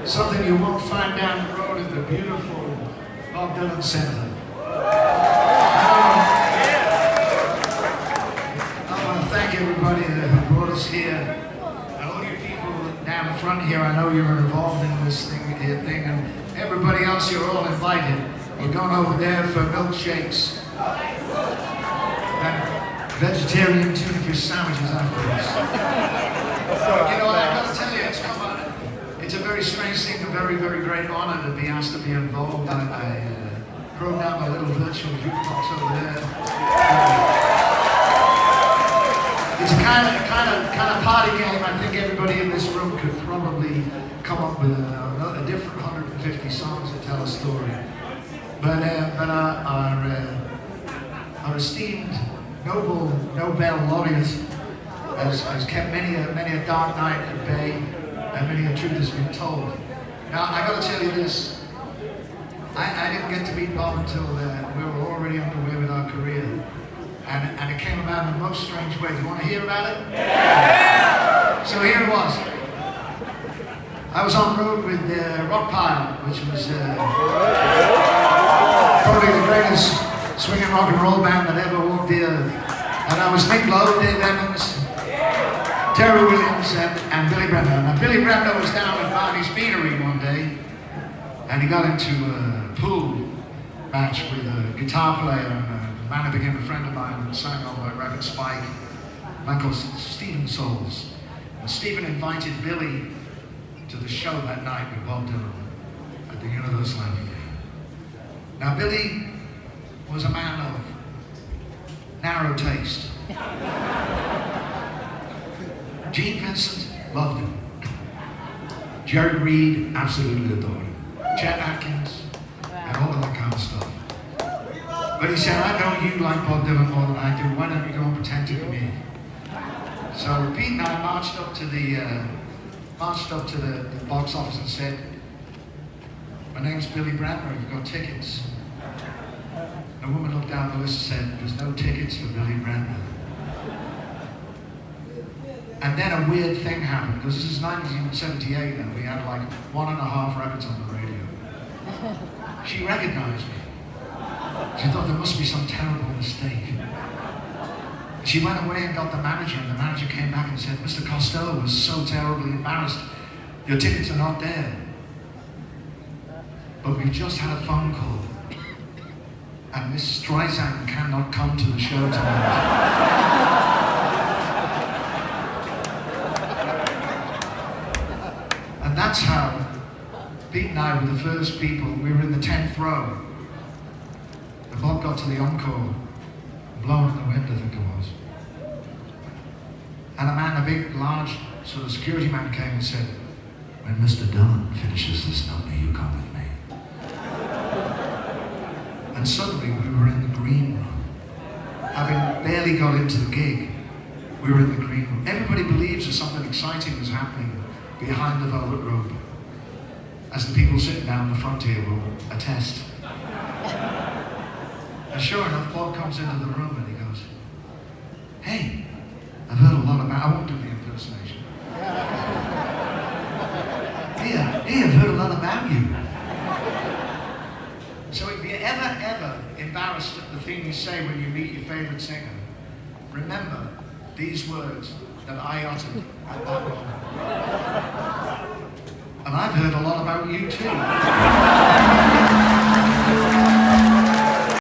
something you won't find down the road at the beautiful Bob Dylan Center. I want to thank everybody who brought us here. And all you people down the front here, I know you're involved in this thing, and everybody else, you're all invited. We're going over there for milkshakes. And vegetarian tuna fish sandwiches afterwards. You know, I gotta tell you, it's a very strange thing, a very, very great honor to be asked to be involved. I programmed a little virtual jukebox over there. It's a kind of party game. I think everybody in this room could probably come up with a different 150 songs that tell a story. But our esteemed Nobel laureate has kept many a dark night at bay, and many a truth has been told. Now, I got to tell you this. I didn't get to meet Bob until we were already underway with our career. And it came about in the most strange way. Do you want to hear about it? Yeah! So here it was. I was on the road with Rockpile, which was probably the greatest swinging rock and roll band that ever walked the earth. And I was Nick Lowe, Dave Evans, Terry Williams, and Billy Bremner. Now, Billy Bremner was down at Barney's Beanery one day, and he got into a pool match with a guitar player and a man who became a friend of mine and sang on my record Spike, a man called Stephen Souls. And Stephen invited Billy to the show that night with Bob Dylan at the Universal Amphitheatre. Now, Billy was a man of narrow taste. Gene Vincent loved him. Jerry Reed absolutely adored him. Chet Atkins, and all of that kind of stuff. But he said, I know you like Bob Dylan more than I do, why don't you go and pretend to be me? So Pete and I marched up to the box office and said, my name's Billy Bremner, you've got tickets. A woman looked down the list and said, there's no tickets for Billy Bremner. And then a weird thing happened, because this is 1978 and we had like 1.5 records on the radio. She recognized me. She thought there must be some terrible mistake. She went away and got the manager, and the manager came back and said, Mr. Costello was so terribly embarrassed. Your tickets are not there. But we've just had a phone call, and Miss Streisand cannot come to the show tonight. And that's how Pete and I were the first people. We were in the 10th row. And Bob got to the encore, Blowing in the Wind, I think it was. And a big, large sort of security man came and said, when Mr. Dylan finishes this number, you come with me. And suddenly we were in the green room. Having barely got into the gig, we were in the green room. Everybody believes that something exciting was happening behind the velvet rope, as the people sitting down the front here will attest. And sure enough, Bob comes into the room and he goes, hey, I've heard a lot about, I won't do the impersonation. Hey, I've heard a lot about you. So if you're ever embarrassed at the thing you say when you meet your favorite singer, remember these words that I uttered at that moment. And I've heard a lot about you too.